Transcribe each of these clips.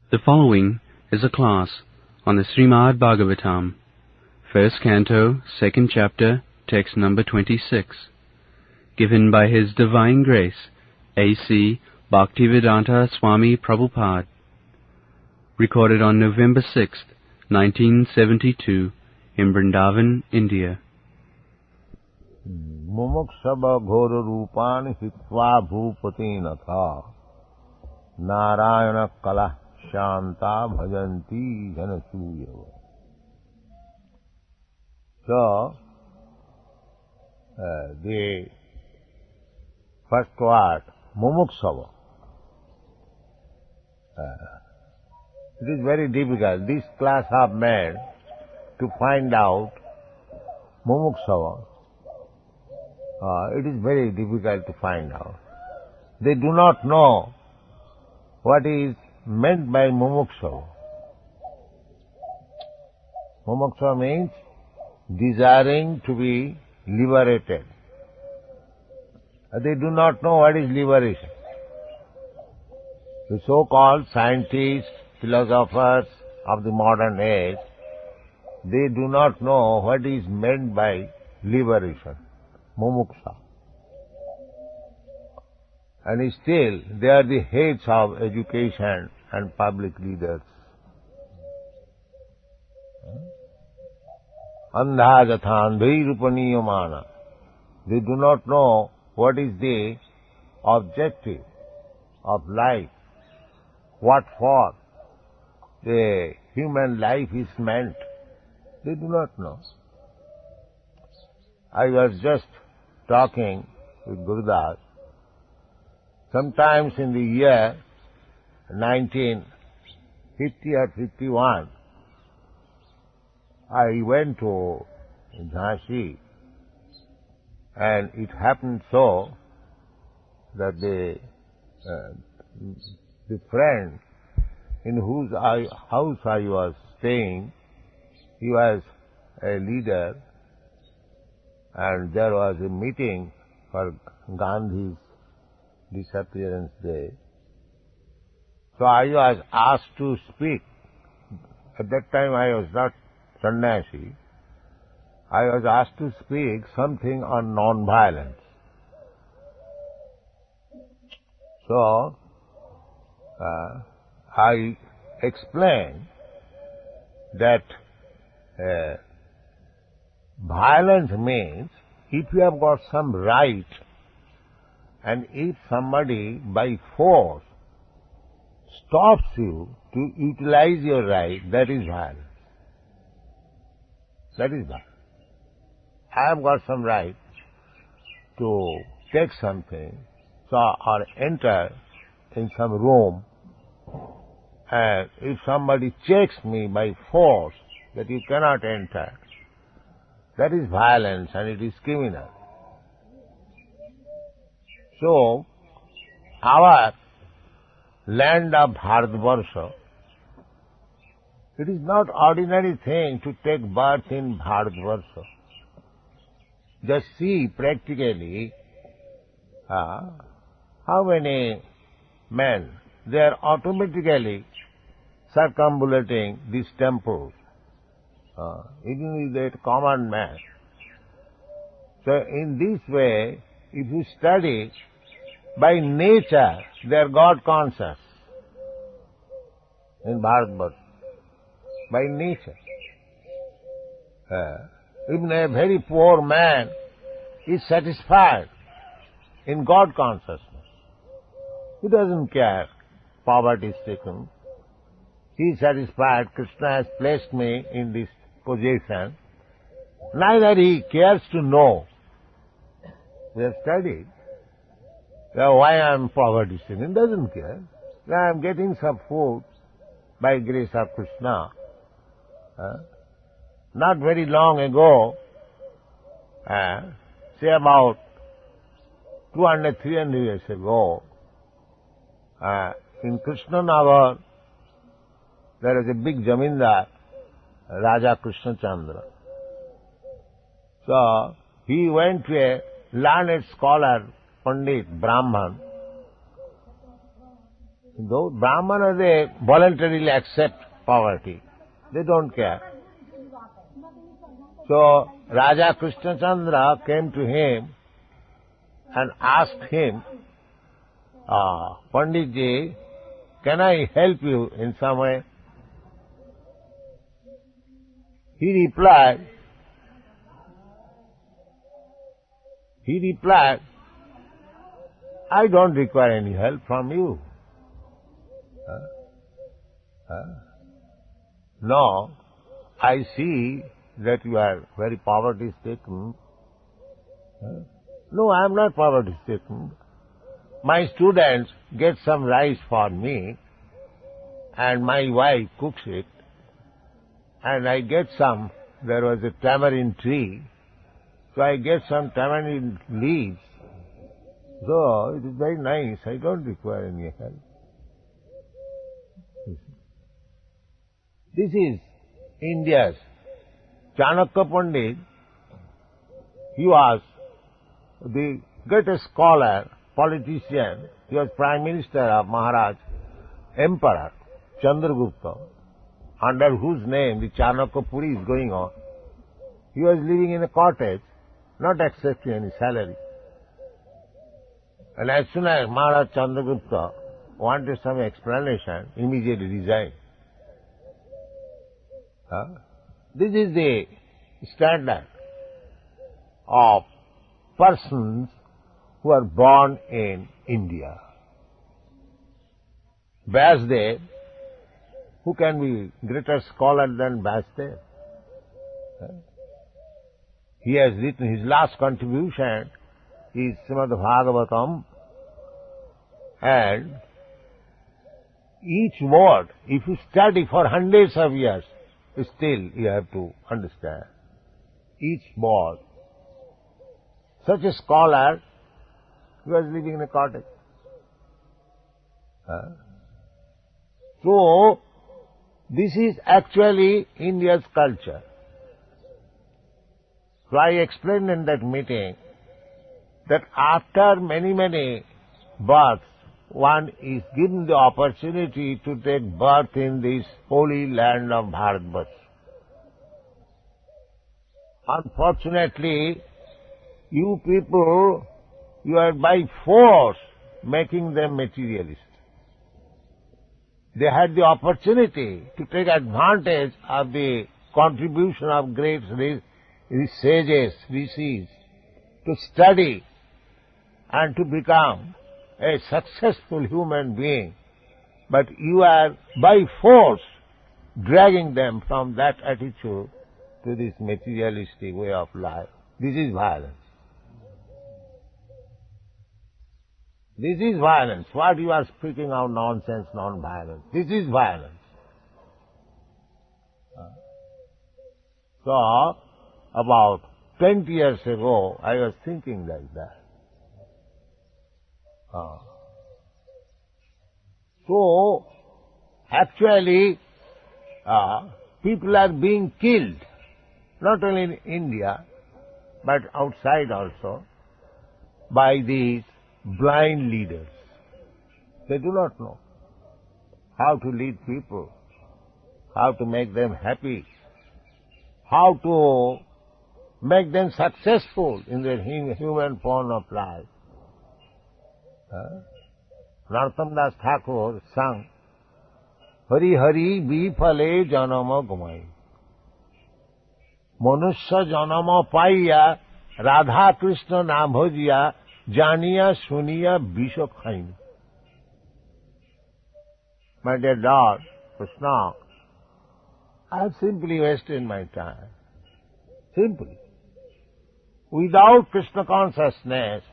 The following is a class on the Śrīmad-Bhāgavatam, first canto, second chapter, text number 26, given by His Divine Grace, A.C. Bhaktivedanta Swami Prabhupada, recorded on November 6th, 1972, in Vrindavan, India. Mumukṣava ghora rūpāni hitva bhūpatinatha Narayana kala shanta bhajanti janasuyava. So, the first word, mumukṣava, it is very difficult. This class have made to find out mumukṣava. It is very difficult to find out. They do not know what is meant by mumukṣava. Mumukṣava means desiring to be liberated. They do not know what is liberation. The so-called scientists, philosophers of the modern age, they do not know what is meant by liberation, mumuksha. And still, they are the heads of education and public leaders. Andha jathandhairupaniямana. They do not know what is the objective of life, what for the human life is meant. They do not know. I was just talking with Gurudas. Sometimes in the year 1950 or 51, I went to Jhansi, and it happened so that the friend in whose house I was staying, he was a leader, and there was a meeting for Gandhi's disappearance day. So I was asked to speak. At that time I was not sannyasi. I was asked to speak something on non-violence. So I explained that violence means if you have got some right, and if somebody by force stops you to utilize your right, that is violence. That is violence. I have got some right to take something, or enter in some room, and if somebody checks me by force that you cannot enter, that is violence and it is criminal. So, our land of Bharatvarsha, it is not ordinary thing to take birth in Bharatvarsha. Just see practically how many men, they are automatically circumambulating these temples. Even with a common man. So in this way, if you study, by nature they are God conscious in Bharatvarsha. By nature. Even a very poor man is satisfied in God consciousness. He doesn't care, poverty stricken. He is satisfied, Krishna has placed me in this position. Neither he cares to know. We have studied why I am poverty stricken. He doesn't care. I am getting some food by grace of Krishna. Not very long ago, say about 200, 300 years ago, in Krishnanagar, there is a big Jamindar, Raja Krishna Chandra. So, he went to a learned scholar, Pandit, Brahman, Though Brahmana, they voluntarily accept poverty. They don't care. So Raja Krishna Chandra came to him and asked him, Panditji, can I help you in some way? He replied, I don't require any help from you. No, I see that you are very poverty-stricken. No, I am not poverty-stricken. My students get some rice for me, and my wife cooks it, and I get some. There was a tamarind tree, so I get some tamarind leaves. So it is very nice. I don't require any help. This is India's Chanakya Pandit. He was the greatest scholar, politician. He was Prime Minister of Maharaj, Emperor Chandragupta, under whose name the Chanakya Puri is going on. He was living in a cottage, not accepting any salary. And as soon as Maharaj Chandragupta wanted some explanation, immediately resigned. This is the standard of persons who are born in India. Vyasdev, who can be greater scholar than Vyasdev? He has written his last contribution is Śrīmad-Bhāgavatam, and each word, if you study for hundreds of years, still you have to understand each word. Such a scholar, he was living in a cottage. So, this is actually India's culture. So I explained in that meeting that after many births, one is given the opportunity to take birth in this holy land of Bharatvarsh. Unfortunately, you people, you are by force making them materialist. They had the opportunity to take advantage of the contribution of great sages, rishis, to study and to become a successful human being, but you are by force dragging them from that attitude to this materialistic way of life. This is violence. This is violence. What you are speaking of nonsense, non-violence. This is violence. So, about 20 years ago, I was thinking like that. So, actually, people are being killed, not only in India, but outside also, by these blind leaders. They do not know how to lead people, how to make them happy, how to make them successful in their human form of life. Narottam Das Thakur sang, Hari Hari Bifale Janama Gumai. Manusya Janama Paiya Radha Krishna Nabhajiya Janiya Suniya Bisha Khain. My dear Lord, Krishna, I have simply wasted my time. Simply. Without Krishna consciousness,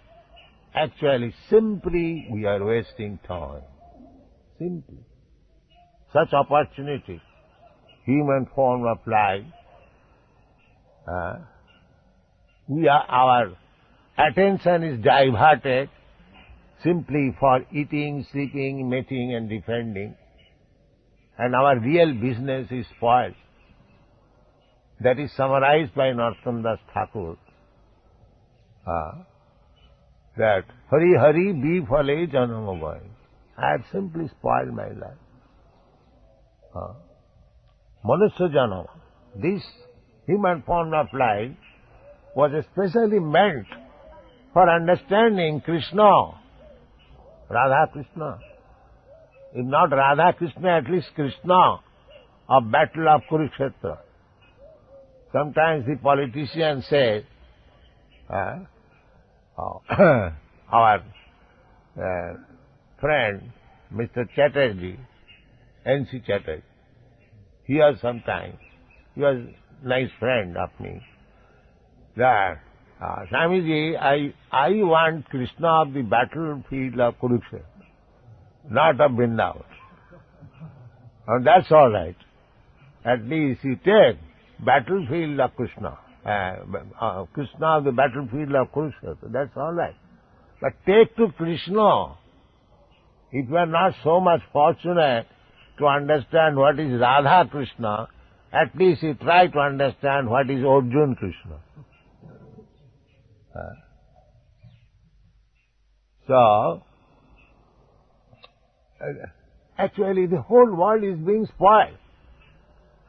actually, simply we are wasting time. Simply. Such opportunity, human form of life, our attention is diverted simply for eating, sleeping, mating and defending, and our real business is spoiled. That is summarized by Narottam Das Thakur, that Hari Hari Bifale Janamabhai. I have simply spoiled my life. Manusya Janama, this human form of life was especially meant for understanding Krishna, Radha Krishna. If not Radha Krishna, at least Krishna of Battle of Kurukshetra. Sometimes the politicians say, our friend Mr. Chatterjee, N.C. Chatterjee, he was a nice friend of me, that Swamiji, I want Krishna of the battlefield of Kurukshetra, not of Vrindavan. And that's all right. At least you take battlefield of Krishna, Krishna of the battlefield of Kurukshetra, that's all right. But take to Krishna, if you are not so much fortunate to understand what is Radha Krishna, at least you try to understand what is Arjuna Krishna. So, actually the whole world is being spoiled.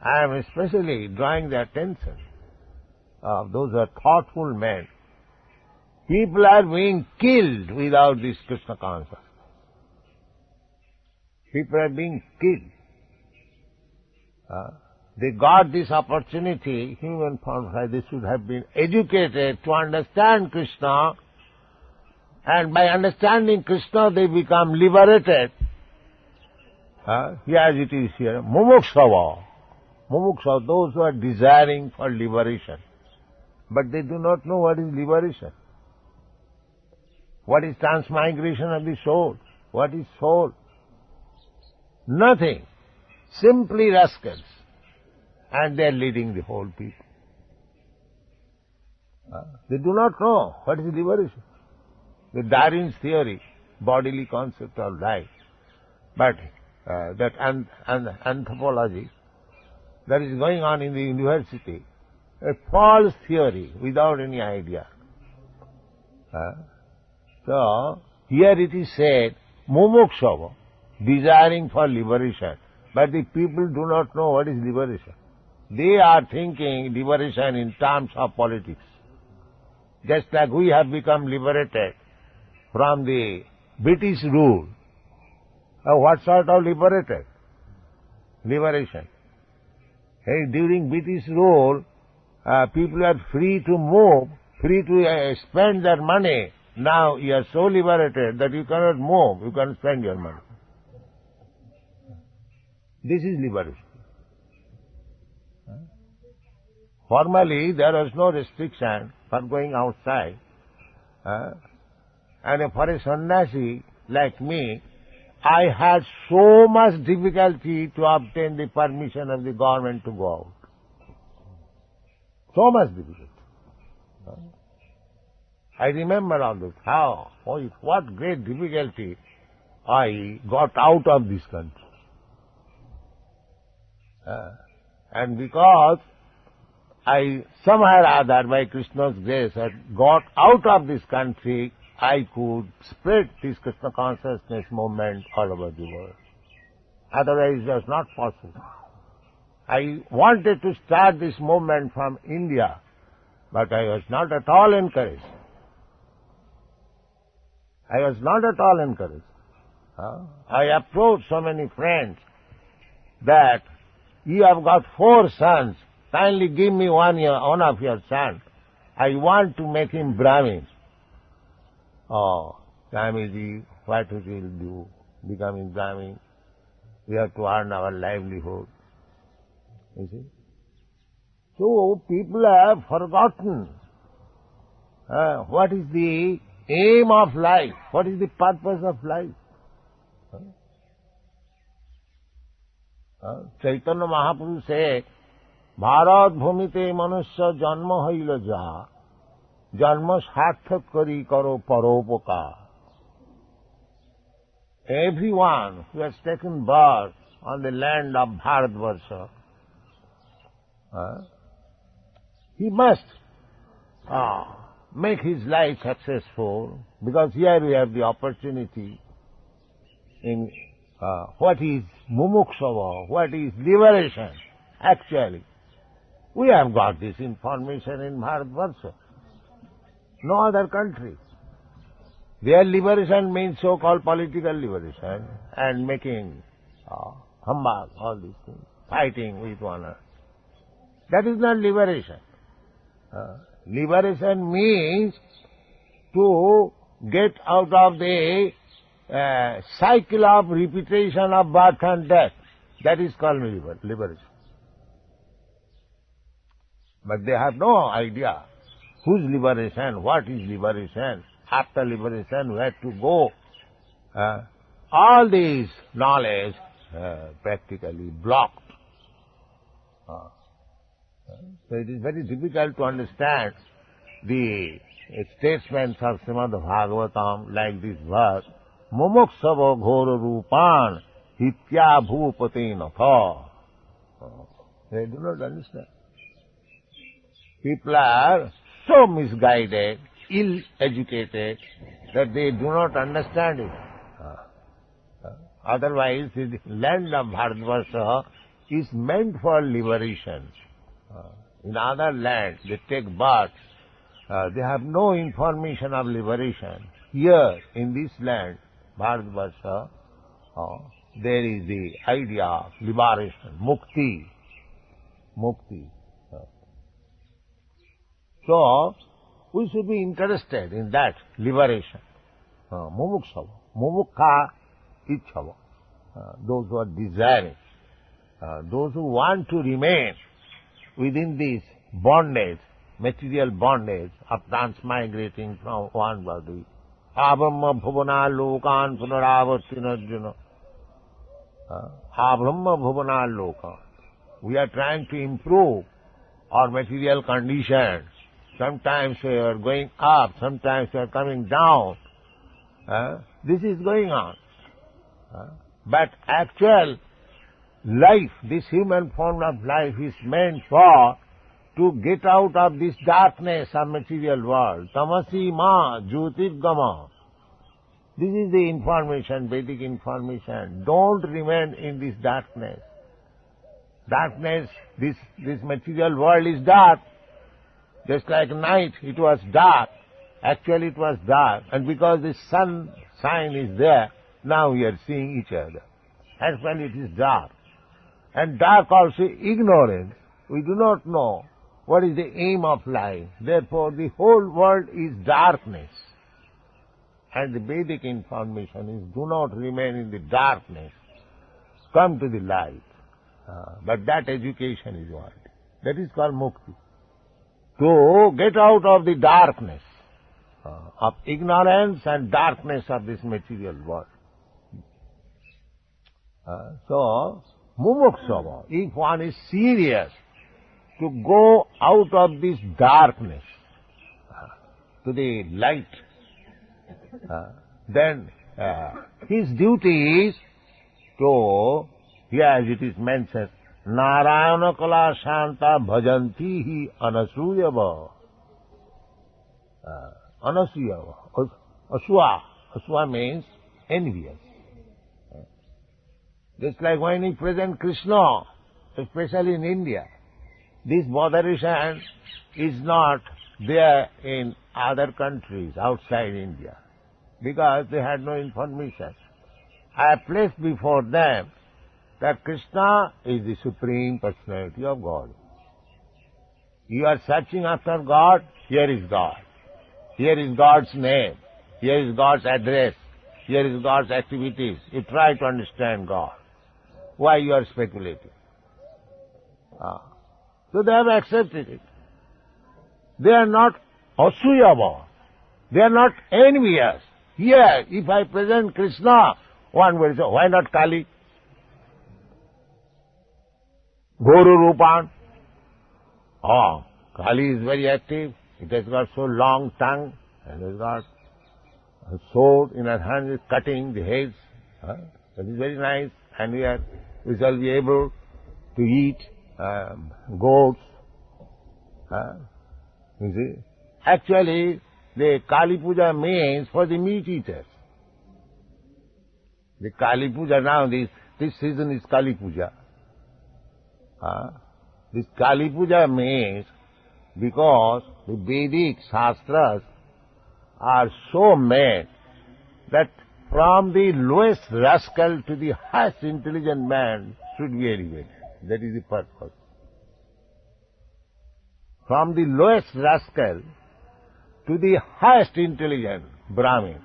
I am especially drawing the attention of those who are thoughtful men. People are being killed without this Krishna consciousness. People are being killed. They got this opportunity, human form, they should have been educated to understand Krishna, and by understanding Krishna they become liberated. Here it is here, mumukshava. Mumukshava, those who are desiring for liberation. But they do not know what is liberation. What is transmigration of the soul? What is soul? Nothing. Simply rascals. And they are leading the whole people. They do not know what is liberation. The Darwin's theory, bodily concept of life. But that anthropology that is going on in the university, a false theory without any idea. So, here it is said, mumukshava, desiring for liberation. But the people do not know what is liberation. They are thinking liberation in terms of politics. Just like we have become liberated from the British rule. What sort of liberation? Hey, during British rule, people are free to move, free to spend their money. Now you are so liberated that you cannot move, you cannot spend your money. This is liberation. Formally, there was no restriction for going outside. And for a sannyasi like me, I had so much difficulty to obtain the permission of the government to go out. So much difficulty. I remember all this. How? With what great difficulty I got out of this country. And because I somehow or other, by Krishna's grace, had got out of this country, I could spread this Krishna consciousness movement all over the world. Otherwise it was not possible. I wanted to start this movement from India, but I was not at all encouraged. I approached so many friends that you have got 4 sons, kindly give me one of your sons. I want to make him Brahmin. Oh, Swamiji, what we will do? Becoming Brahmin. We have to earn our livelihood. You see? So people have forgotten what is the aim of life, what is the purpose of life. Chaitanya Mahaprabhu said, Bharat bhumite manusya janma haila ja, janma sarthak kari karo paropakar. Everyone who has taken birth on the land of Bharatvarsha, he must make his life successful, because here we have the opportunity in what is mumukṣava, what is liberation. Actually, we have got this information in Bharatvarsha. No other country. Their liberation means so-called political liberation and making humbug, all these things, fighting with one another. That is not liberation. Liberation means to get out of the cycle of repetition of birth and death. That is called liberation. But they have no idea whose liberation, what is liberation, after liberation where to go. All these knowledge practically blocked. So it is very difficult to understand the statements of Śrīmad-Bhāgavatam like this verse, Mumukṣava ghora rūpān hitya bhūpatena tha. They do not understand. People are so misguided, ill-educated, that they do not understand it. Otherwise, the land of Bharatvarsha is meant for liberation. In other lands, they take birth. They have no information of liberation. Here, in this land, Bharatvarsha, there is the idea of liberation, mukti. Mukti. So, we should be interested in that liberation. Mumukṣava. Mumukha ichhava. Those who are desiring. Those who want to remain within this bondage, material bondage of transmigrating from one body. Abrahma bhuvana lokan punaravartinarjuna. Abrahma bhuvana lokan. We are trying to improve our material conditions. Sometimes we are going up, sometimes we are coming down. This is going on. But actual life, this human form of life is meant for to get out of this darkness of material world. Tamasi ma jyotirgama. This is the information, Vedic information. Don't remain in this darkness. Darkness, this material world is dark. Just like night, it was dark. Actually, it was dark. And because the sun sign is there, now we are seeing each other. Actually, it is dark. And dark also ignorance. We do not know what is the aim of life. Therefore, the whole world is darkness. And the Vedic information is, do not remain in the darkness. Come to the light. But that education is what? That is called mukti. To get out of the darkness of ignorance and darkness of this material world. So, mumukṣava, if one is serious to go out of this darkness to the light, then his duty is to, here as it is mentioned, Narayana kala shanta bhajanti hi anasuyava. Anasuyava. Aswa. Aswa means envious. Just like when we present Krishna, especially in India, this botheration is not there in other countries outside India, because they had no information. I have placed before them that Krishna is the Supreme Personality of God. You are searching after God, here is God. Here is God's name. Here is God's address. Here is God's activities. You try to understand God. Why you are speculating? So they have accepted it. They are not asuyava. They are not envious. Here, if I present Krishna, one will say, why not Kali? Guru Rupan. Kali is very active. It has got so long tongue and has got a sword in her hand, is cutting the heads. That is very nice. And we shall be able to eat goats. You see? Actually, the Kali Puja means for the meat eaters. The Kali Puja now, this season is Kali Puja. This Kali Puja means because the Vedic Shastras are so made that from the lowest rascal to the highest intelligent man should be elevated. That is the purpose. From the lowest rascal to the highest intelligent Brahmin.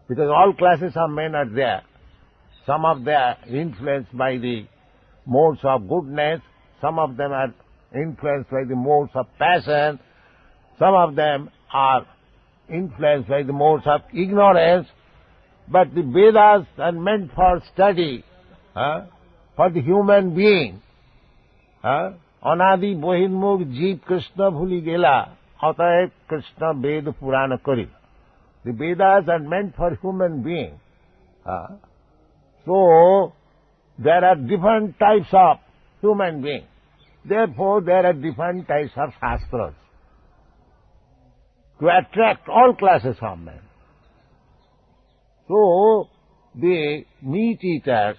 Because all classes of men are there. Some of them are influenced by the modes of goodness, some of them are influenced by the modes of passion, some of them are influenced by the modes of ignorance, but the Vedas are meant for study, for the human being. Anadi bohinmukh jeev Krishna bhuli gela, ataeb Krishna Ved Purana kari. The Vedas are meant for human being. So, there are different types of human beings. Therefore, there are different types of Shastras to attract all classes of men. So, the meat eaters,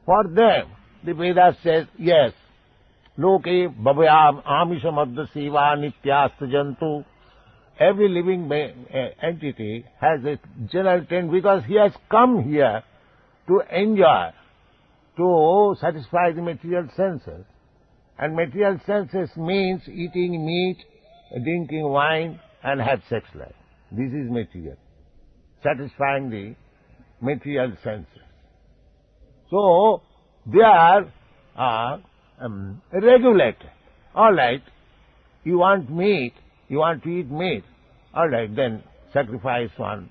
for them, the Vedas says, yes, loke bhavayam amisha madhya seva nityasta jantu. Every living entity has a general trend because he has come here to enjoy, to satisfy the material senses. And material senses means eating meat, drinking wine, and have sex life. This is material, satisfying the material senses. So, they are regulated. All right, you want meat, you want to eat meat. All right, then sacrifice one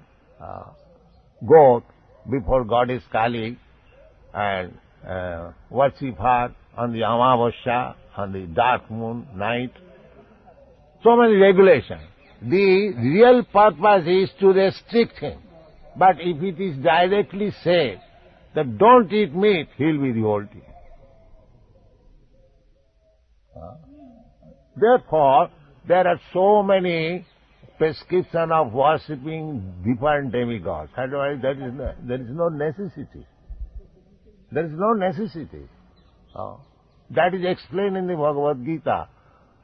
goat before Goddess Kali and worship her on the Amavasya, on the dark moon night. So many regulations. The real purpose is to restrict him. But if it is directly said that don't eat meat, he will be revolting. Therefore, there are so many prescriptions of worshipping different demigods. Otherwise, there is no necessity. There is no necessity. That is explained in the Bhagavad Gita.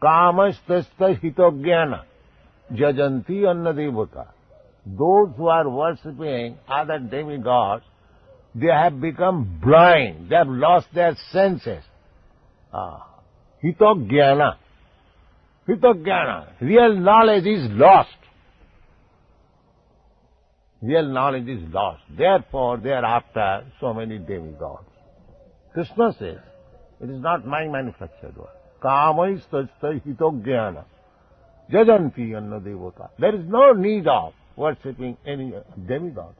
Kamastasya hitogyana jajanti anna devata. Those who are worshipping other demigods, they have become blind. They have lost their senses. Hitogyana. Hitogyana. Real knowledge is lost. Real knowledge is lost. Therefore, they are after so many demigods. Krishna says, it is not my manufactured word. Kamais tasya hitogyana jajanti anna devata. There is no need of worshipping any demigods.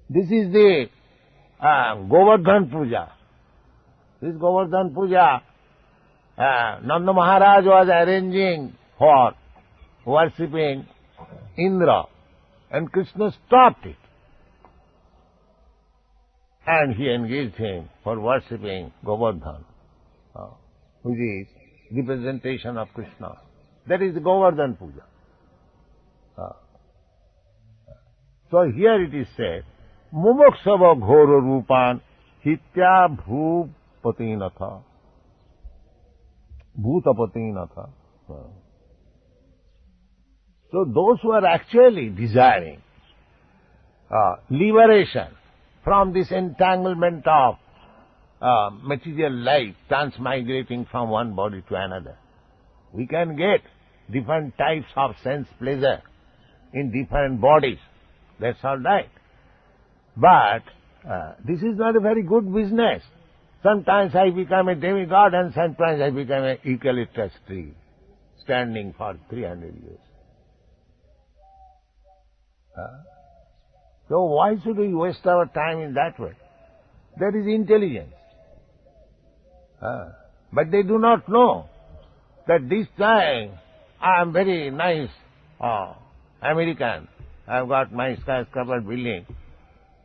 This is the Govardhan Puja. This Govardhan Puja, Nanda Maharaj was arranging for worshipping Indra, and Krishna stopped it. And he engaged him for worshipping Govardhan, which is representation of Krishna. That is the Govardhan Puja. So here it is said, Mumukshava ghoro rupan hitya bhupatinatha. Bhutapatinatha. So those who are actually desiring liberation from this entanglement of material life transmigrating from one body to another, we can get different types of sense pleasure in different bodies. That's all right. But this is not a very good business. Sometimes I become a demigod and sometimes I become an eucalyptus tree standing for 300 years. So why should we waste our time in that way? There is intelligence. But they do not know that this time I am very nice American. I have got my skyscraper building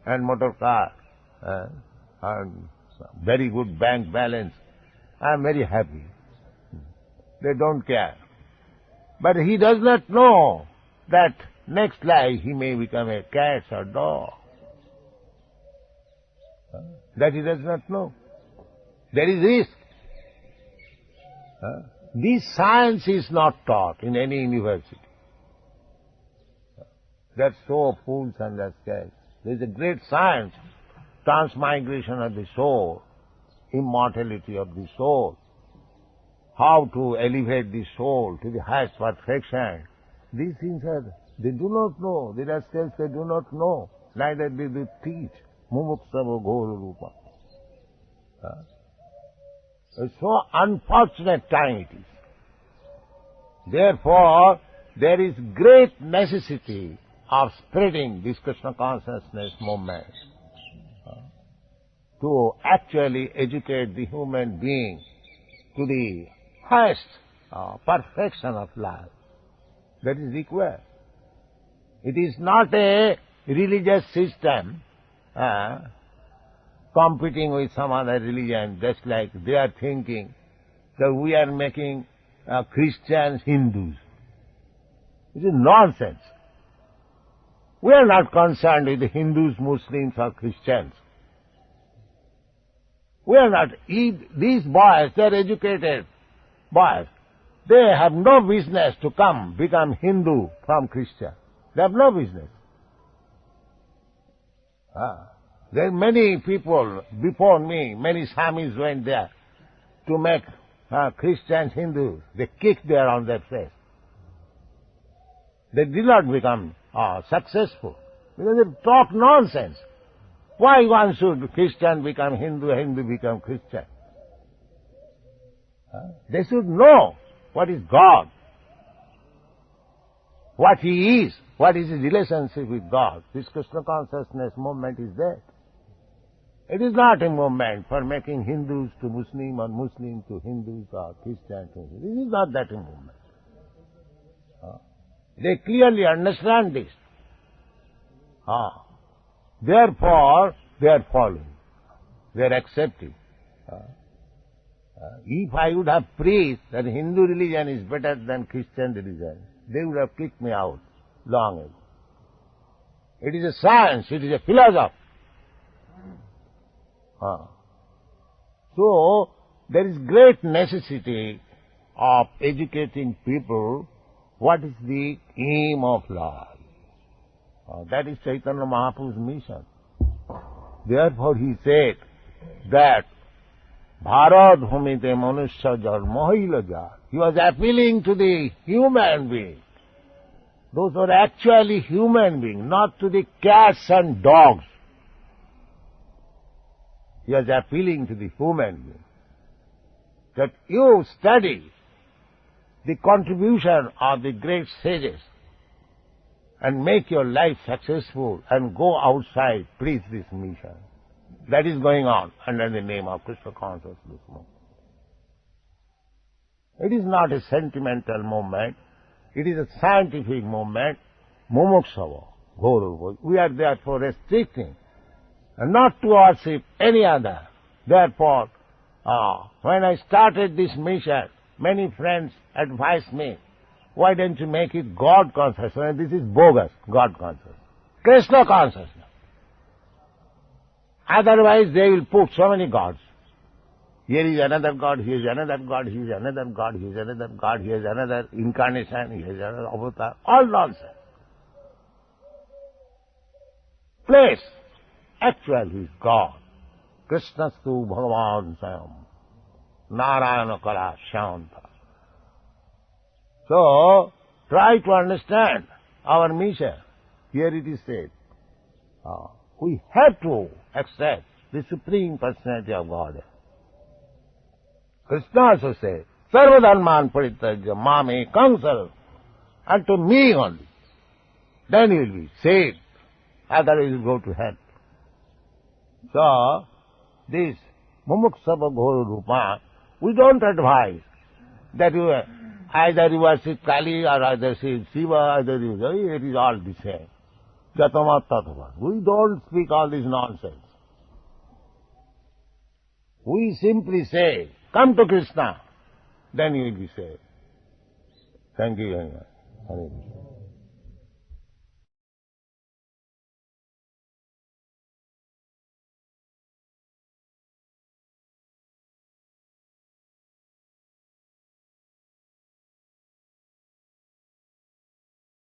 and motor car and very good bank balance. I am very happy. They don't care. But he does not know that next life he may become a cat or dog. That he does not know. There is risk. This science is not taught in any university. That's so fools understand. There is a great science, transmigration of the soul, immortality of the soul, how to elevate the soul to the highest perfection. These things they do not know. The rascals, they do not know. Neither do they teach. Mumuksava Gora Rupa. It's so unfortunate time it is. Therefore, there is great necessity of spreading this Krishna consciousness movement to actually educate the human being to the highest perfection of life. That is required. It is not a religious system competing with some other religion, just like they are thinking that we are making Christians Hindus. It is nonsense. We are not concerned with the Hindus, Muslims or Christians. We are not. These boys, they are educated boys. They have no business to become Hindu from Christian. They have no business. There are many people before me, many Swamis went there to make Christians Hindus. They kicked there on their face. They did not become successful because they talk nonsense. Why one should Christian become Hindu, Hindu become Christian? They should know what is God, what He is, what is His relationship with God. This Krishna consciousness movement is there. It is not a movement for making Hindus to Muslim or Muslim to Hindus or Christian to Hindus. This is not that a movement. They clearly understand this. Therefore, they are following. They are accepting. If I would have preached that Hindu religion is better than Christian religion, they would have kicked me out long ago. It is a science, it is a philosophy. So, there is great necessity of educating people what is the aim of life. That is Chaitanya Mahaprabhu's mission. Therefore he said that Bharat bhumite manusya jarma hila jar. He was appealing to the human being. Those were actually human beings, not to the cats and dogs. He was appealing to the human being. That you study the contribution of the great sages and make your life successful and go outside, preach this mission. That is going on under the name of Krishna consciousness movement. It is not a sentimental movement. It is a scientific movement. Mumuksava, Guru. We are therefore restricting and not to worship any other. Therefore, when I started this mission, many friends advised me, why don't you make it God consciousness? This is bogus, God consciousness. Krishna consciousness. Otherwise they will put so many gods. Here is another God, here is another God, here is another God, here is another God, here is another incarnation, here is another avatar. All nonsense. Place. Actually he is God. Krishnastu Bhagavan Sayam. Narayana Kala Shanta. So, try to understand our mission. Here it is said, we have to accept the Supreme Personality of God. Krishna also said, Sarvadharman Parityajya Mame Kamsal, unto me only. Then you will be saved. Otherwise you will go to hell. So, this Mumuksava Guru Rupa, we don't advise that you either you worship Kali or either Shiva, either you, it is all the same. Jatamat Tatva. We don't speak all this nonsense. We simply say, come to Krishna, then you will be saved. Thank you very much. Hare Krishna.